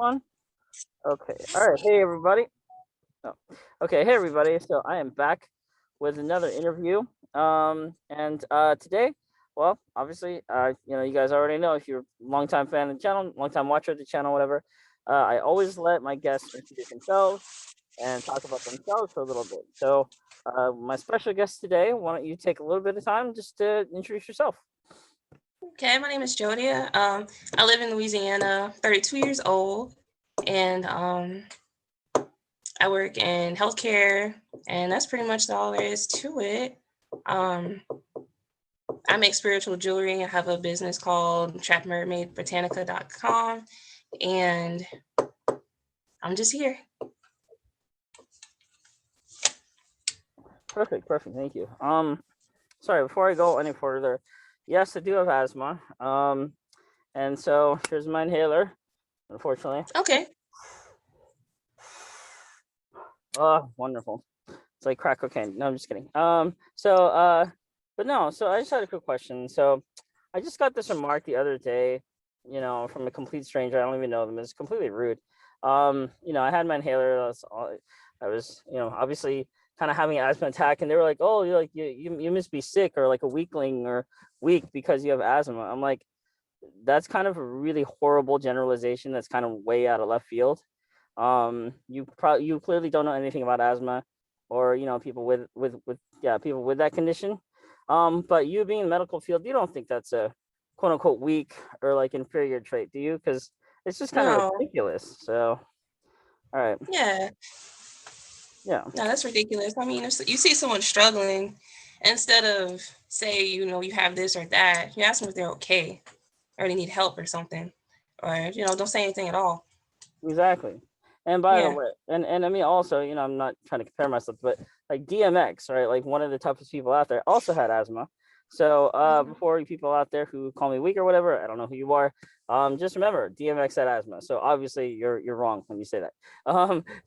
One. Okay. All right. Hey, everybody. Oh. Okay. Hey, everybody. So I am back with another interview. And today, well, obviously, you guys already know if you're a longtime fan of the channel, longtime watcher of the channel, whatever. I always let my guests introduce themselves and talk about themselves for a little bit. So, my special guest today, why don't you take a little bit of time just to introduce yourself? Okay, my name is Jodia. I live in Louisiana, 32 years old, and I work in healthcare, and that's pretty much all there is to it. Um, I make spiritual jewelry. I have a business called trapmermaidbotanica.com, and I'm just here. Perfect. Perfect. Thank you. Sorry, before I go any further, yes, I do have asthma. And so here's my inhaler, unfortunately. Okay. Oh, wonderful. It's like crack cocaine. No, I'm just kidding. But no, so I just had a quick question. So I just got this remark the other day, from a complete stranger. I don't even know them. It's completely rude. I had my inhaler. I was, obviously kind of having an asthma attack, and they were like, "Oh, you're like you must be sick or like a weakling or weak because you have asthma." I'm like, that's kind of a really horrible generalization. That's kind of way out of left field. You clearly don't know anything about asthma, or people people with that condition. But you being in the medical field, you don't think that's a quote unquote weak or like inferior trait, do you? Because it's just kind of No. ridiculous. So, all right, Yeah. yeah, No, that's ridiculous. I mean, if you see someone struggling, instead of say, you have this or that, you ask them if they're okay or they need help or something, or don't say anything at all. exactly. And by the Yeah. way, and I mean also, I'm not trying to compare myself, but like DMX, right? Like one of the toughest people out there also had asthma. So Mhm. before you people out there who call me weak or whatever, I don't know who you are. Just remember DMX had asthma. So obviously you're wrong when you say that.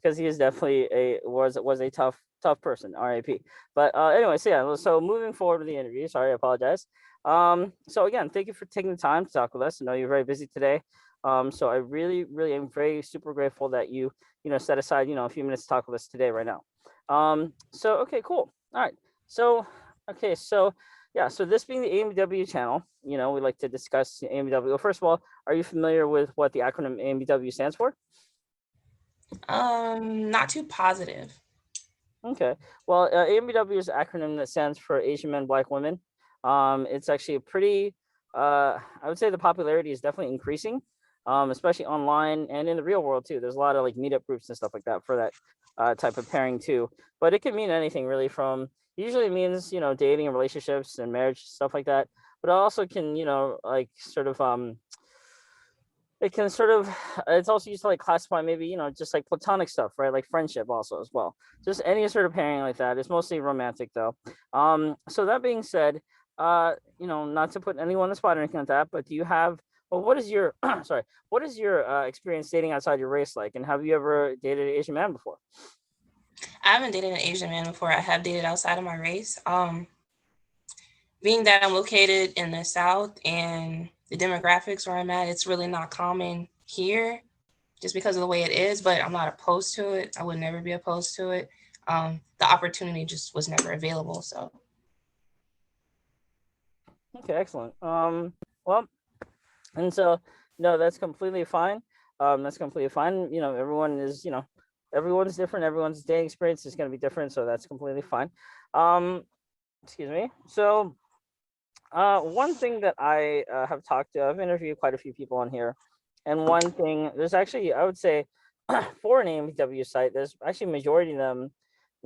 Because he is definitely was a tough person, RIP. But anyway, so yeah, so moving forward with the interview. Sorry, I apologize. So again, thank you for taking the time to talk with us. I know you're very busy today. So I really, really am very super grateful that you set aside, a few minutes to talk with us today, right now. So okay, cool. All right. So okay, so yeah, so this being the AMBW channel, we like to discuss AMBW. Well, first of all, are you familiar with what the acronym AMBW stands for? Not too positive. Okay. Well, AMBW is an acronym that stands for Asian Men, Black Women. It's actually a pretty, I would say the popularity is definitely increasing, especially online and in the real world too. There's a lot of like meetup groups and stuff like that for that type of pairing too. But it can mean anything really from, usually it means, dating and relationships and marriage, stuff like that. But it also can, like sort of, it can sort of it's also used to like classify maybe just like platonic stuff, right, like friendship also as well, just any sort of pairing like that. It's mostly romantic though. So that being said, not to put anyone on the spot or anything like that, but do you have, well, what is your sorry, what is your experience dating outside your race like, and have you ever dated an Asian man before? I haven't dated an Asian man before. I have dated outside of my race. Being that I'm located in the South and the demographics where I'm at, it's really not common here just because of the way it is, but I'm not opposed to it. I would never be opposed to it. The opportunity just was never available. So, Okay, excellent. Well, and so no, that's completely fine. That's completely fine. Everyone's different. Everyone's dating experience is going to be different, so that's completely fine. um Excuse me. So one thing that I I've interviewed quite a few people on here, and one thing, there's actually, I would say, for an AMW site, there's actually majority of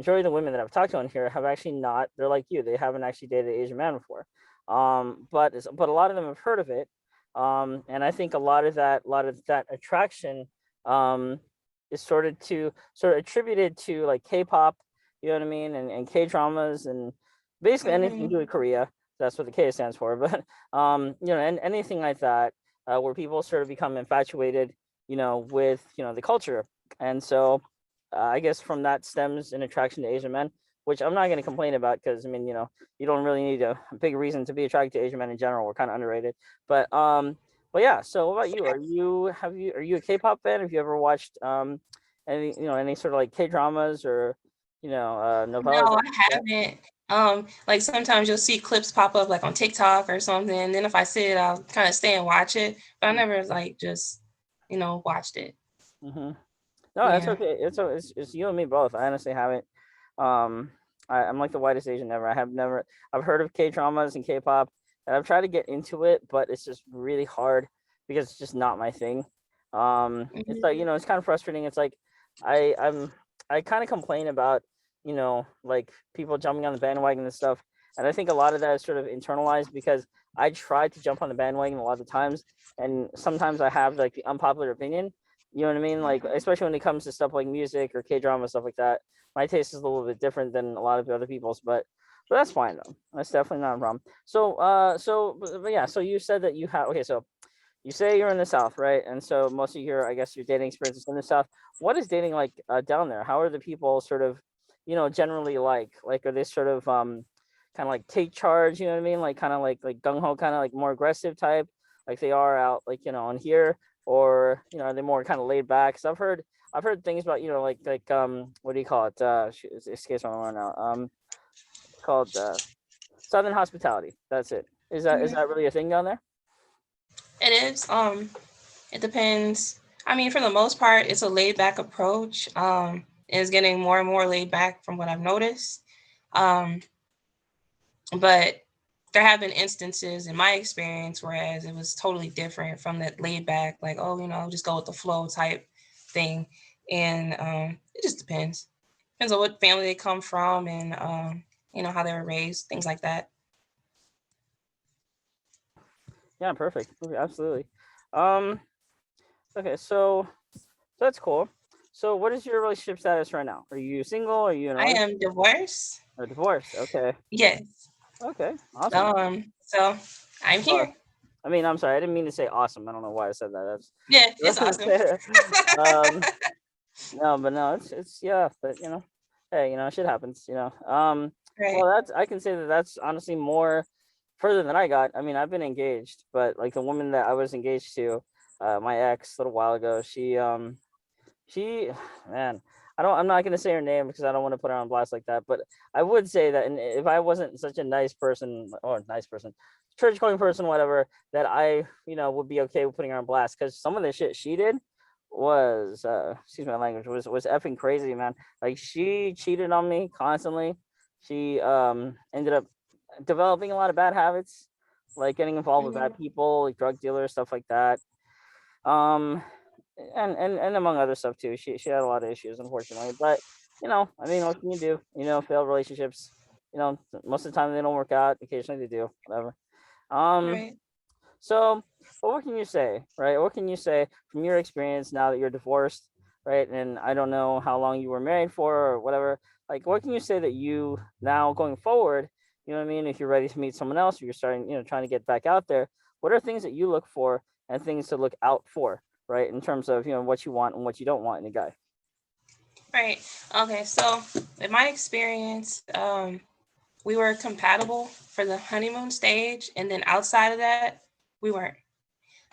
the women that I've talked to on here have actually not. They're like you, they haven't actually dated an Asian man before. But a lot of them have heard of it, and I think a lot of that attraction, is sort of attributed to like K-pop, you know what I mean, and K dramas and basically anything to hmm do with Korea. That's what the K stands for. But and anything like that, where people sort of become infatuated, with the culture. And so I guess from that stems an attraction to Asian men, which I'm not going to complain about, because I mean, you don't really need a big reason to be attracted to Asian men in general. We're kind of underrated. But But yeah, so what about you? Are you a K-pop fan? Have you ever watched any any sort of like K-dramas or novellas? No, I haven't. Like sometimes you'll see clips pop up like on TikTok or something, and then if I see it, I'll kind of stay and watch it. But I never like just, watched it. Mm-hmm. No, that's Yeah. okay. It's you and me both. I honestly haven't. Um, I'm like the whitest Asian ever. I've heard of K dramas and K-pop, and I've tried to get into it, but it's just really hard because it's just not my thing. It's like Mhm. it's kind of frustrating. It's like I I'm I kind of complain about like people jumping on the bandwagon and stuff, and I think a lot of that is sort of internalized because I tried to jump on the bandwagon a lot of times, and sometimes I have like the unpopular opinion. You know what I mean? Like, especially when it comes to stuff like music or K drama stuff like that. My taste is a little bit different than a lot of the other people's, but that's fine though. That's definitely not a problem. But yeah. So you said that you have okay. So you say you're in the South, right? And so most of your, I guess, your dating experiences in the South. What is dating like down there? How are the people sort of, generally like? Like, are they sort of kind of like take charge? You know what I mean? Like, kind of like gung ho, kind of like more aggressive type, like they are out, like on here, or are they more kind of laid back? Because I've heard things about like what do you call it? It escapes my mind now. It's called Southern hospitality. That's it. Is Mhm. that really a thing down there? It is. It depends. I mean, for the most part, it's a laid back approach. It's getting more and more laid back from what I've noticed. Um, but there have been instances in my experience whereas it was totally different from that laid back, like, oh, just go with the flow type thing. And it just depends. Depends on what family they come from and how they were raised, things like that. Yeah, perfect. Okay, absolutely. Um, okay, so that's cool. So what is your relationship status right now? Are you single? Are you in a I relationship am divorced. or divorced? Okay. Yes. Okay. Awesome. So I'm Well, here. I mean, I'm sorry, I didn't mean to say awesome. I don't know why I said that. Yeah, it's awesome. That's um no, but no, it's yeah, but hey, shit happens, Right. well I can say that that's honestly more further than I got. I mean, I've been engaged, but like the woman that I was engaged to, my ex a little while ago, she man, I'm not gonna say her name because I don't want to put her on blast like that, but I would say that, and if I wasn't such a nice person or nice person, church going person, whatever, that I would be okay with putting her on blast because some of the shit she did was excuse my language, was effing crazy, man. Like, she cheated on me constantly. She ended up developing a lot of bad habits, like getting involved with Mhm. bad people, like drug dealers, stuff like that. um and among other stuff too. She had a lot of issues, unfortunately. But I mean, what can you do? Failed relationships. Most of the time they don't work out. Occasionally they do. Whatever. Um. Right. So, but what can you say, right? What can you say from your experience now that you're divorced, right? And I don't know how long you were married for or whatever. Like, what can you say that you now going forward? You know what I mean? If you're ready to meet someone else, or you're starting, trying to get back out there. What are things that you look for and things to look out for, right? In terms of what you want and what you don't want in a guy. Right. Okay. So, in my experience, we were compatible for the honeymoon stage, and then outside of that, we weren't.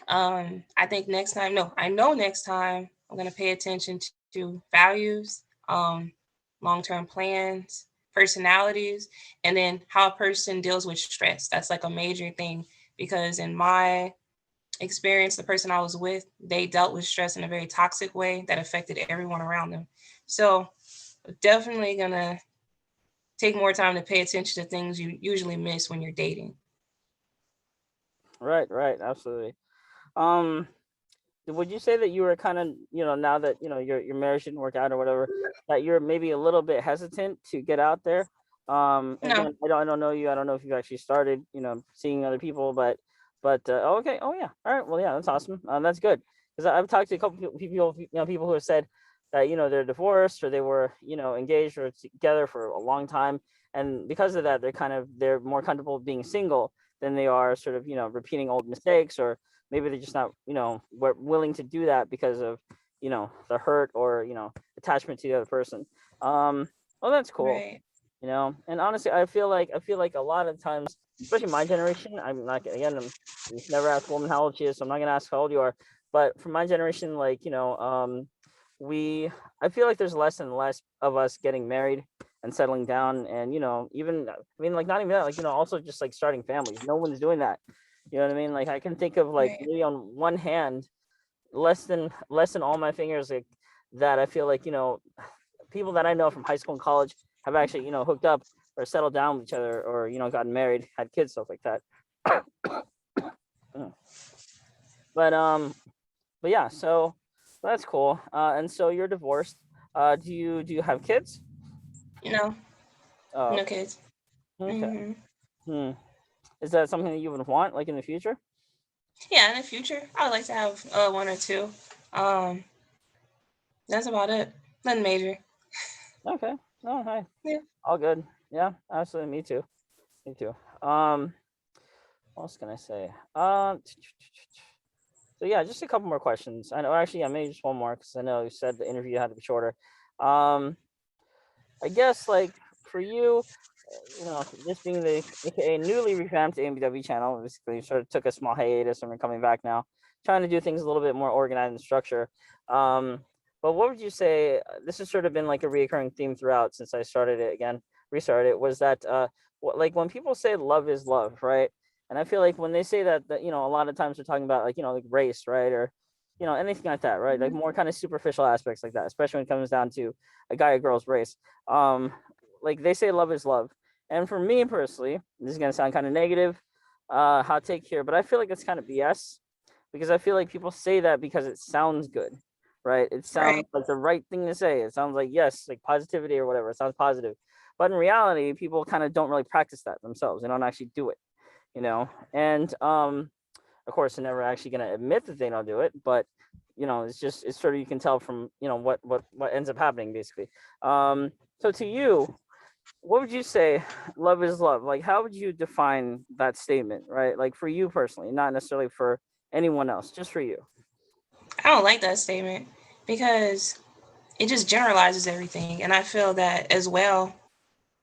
I think next time, no, I know next time I'm gonna pay attention to values, long-term plans, personalities, and then how a person deals with stress. That's like a major thing because in my experience, the person I was with, they dealt with stress in a very toxic way that affected everyone around them. So definitely gonna take more time to pay attention to things you usually miss when you're dating. Right, right, absolutely. Um, would you say that you were kind of, now that your marriage didn't work out or whatever, that you're maybe a little bit hesitant to get out there? No, Again, I don't know you. I don't know if you've actually started, seeing other people, but oh, okay, oh yeah, all right, well yeah, that's awesome. That's good because I've talked to a couple people, people who have said that they're divorced or they were engaged or together for a long time, and because of that, they're more comfortable being single than they are sort of repeating old mistakes, or maybe they're just not willing to do that because of the hurt or attachment to the other person. Well, that's cool. right. And honestly, I feel like a lot of times, especially my generation, I'm not again, you never ask a woman how old she is, so I'm not gonna ask how old you are. But for my generation, we I feel like there's less and less of us getting married and settling down, and even I mean, like, not even that, like, also just like starting families. No one's doing that. You know what I mean? Like, I can think of, like, Right. maybe on one hand, less than all my fingers, like, that I feel like, people that I know from high school and college have actually, hooked up or settled down with each other, or, gotten married, had kids, stuff like that. Mm. but but yeah, so that's cool. And so you're divorced. Do you have kids? No, Oh, no okay. kids. Okay. Hmm. Hmm. Is that something that you would want, like, in the future? Yeah, in the future, I would like to have one or two. Um, that's about it. Nothing major. Okay. No, hi. Yeah. All good. Yeah, absolutely. Me too. Me too. Um, what else can I say? So yeah, just a couple more questions. I know, actually, yeah, maybe just one more, because I know you said the interview had to be shorter. Um, I guess, like, for you, this being the AKA newly revamped AMBW channel, basically sort of took a small hiatus, and we're coming back now, trying to do things a little bit more organized and structure. Um, but what would you say? This has sort of been like a recurring theme throughout since I started it again, restarted it. Was that like, when people say love is love, right? And I feel like when they say that, a lot of times they're talking about, like, like race, right, or anything like that, right? Like, Mhm. more kind of superficial aspects like that, especially when it comes down to a guy or girl's race. Um, like, they say love is love, and for me personally, this is gonna sound kind of negative, hot take here, but I feel like it's kind of BS, because I feel like people say that because it sounds good, right? It sounds Right. like the right thing to say. It sounds like, yes, like positivity or whatever. It sounds positive, but in reality, people kind of don't really practice that themselves. They don't actually do it, and of course, they're never actually gonna admit that they don't do it, but it's sort of, you can tell from, what ends up happening, basically. So to you, what would you say love is love? Like, how would you define that statement, right? Like, for you personally, not necessarily for anyone else, just for you. I don't like that statement because it just generalizes everything. And I feel that as well,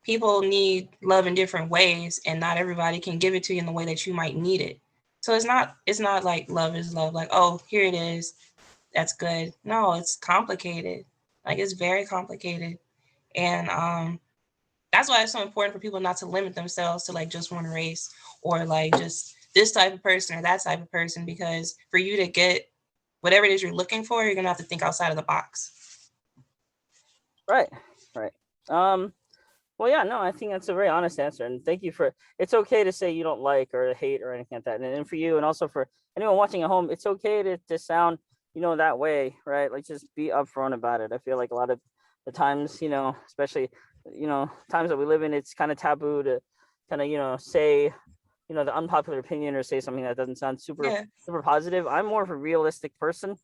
people need love in different ways, and not everybody can give it to you in the way that you might need it. So it's not like love is love, like, oh, here it is, that's good. No, it's complicated. Like, it's very complicated. And that's why it's so important for people not to limit themselves to like just one race, or like just this type of person or that type of person, because for you to get whatever it is you're looking for, you're gonna have to think outside of the box. Right, right. Um, well, yeah, no, I think that's a very honest answer, and thank you for. It's okay to say you don't like or hate or anything like that, and for you, and also for anyone watching at home, it's okay to sound, that way, right? Like, just be upfront about it. I feel like a lot of the times, especially, times that we live in, it's kind of taboo to kind of, say, the unpopular opinion, or say something that doesn't sound super Yeah. super positive. I'm more of a realistic person,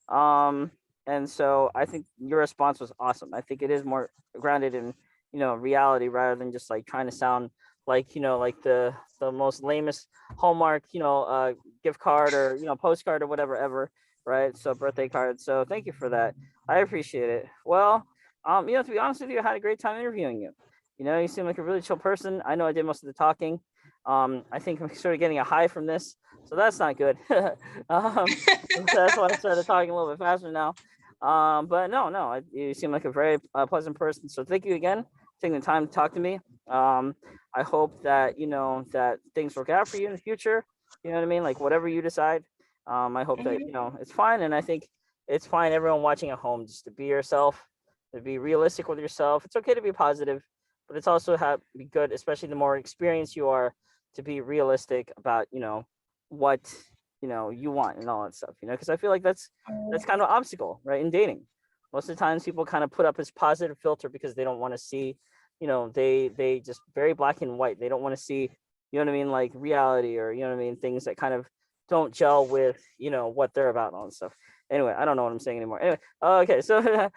um, and so I think your response was awesome. I think it is more grounded in, reality, rather than just like trying to sound like, like the most lamest Hallmark, gift card, or postcard, or whatever ever, right? So, birthday card. So thank you for that. I appreciate it. Well, to be honest with you, I had a great time interviewing you. You seem like a really chill person. I know I did most of the talking. I think I'm sort of getting a high from this, so that's not good. So that's why I started talking a little bit faster now. But no, no, you seem like a very pleasant person. So thank you again for taking the time to talk to me. Um, I hope that that things work out for you in the future. You know what I mean? Like, whatever you decide. I hope that Hmm. it's fine, and I think it's fine. Everyone watching at home, just to be yourself, to be realistic with yourself. It's okay to be positive, but it's also have be good, especially the more experienced you are, to be realistic about what you want and all that stuff. Because I feel like that's kind of an obstacle, right, in dating. Most of the times, people kind of put up this positive filter because they don't want to see, they just very black and white. They don't want to see, you know what I mean, like reality, or things that kind of don't gel with what they're about and all that stuff. Anyway, I don't know what I'm saying anymore. Anyway, okay, so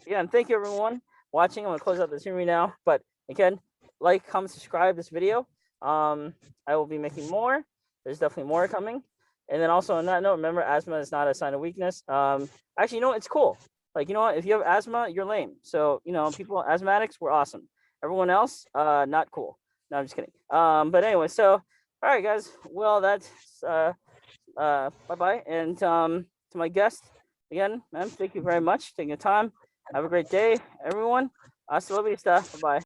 yeah, and thank you everyone watching. I'm gonna close out this interview now, but again, like, comment, subscribe this video. I will be making more. There's definitely more coming. And then also, on that note, remember, asthma is not a sign of weakness. Actually, it's cool. Like, if you have asthma, you're lame. So, people, asthmatics, we're awesome. Everyone else, not cool. No, I'm just kidding. But anyway, so all right, guys. Well, that's bye bye, and to my guest again, ma'am, thank you very much for taking your time. Have a great day, everyone. Hasta la vista. Bye bye.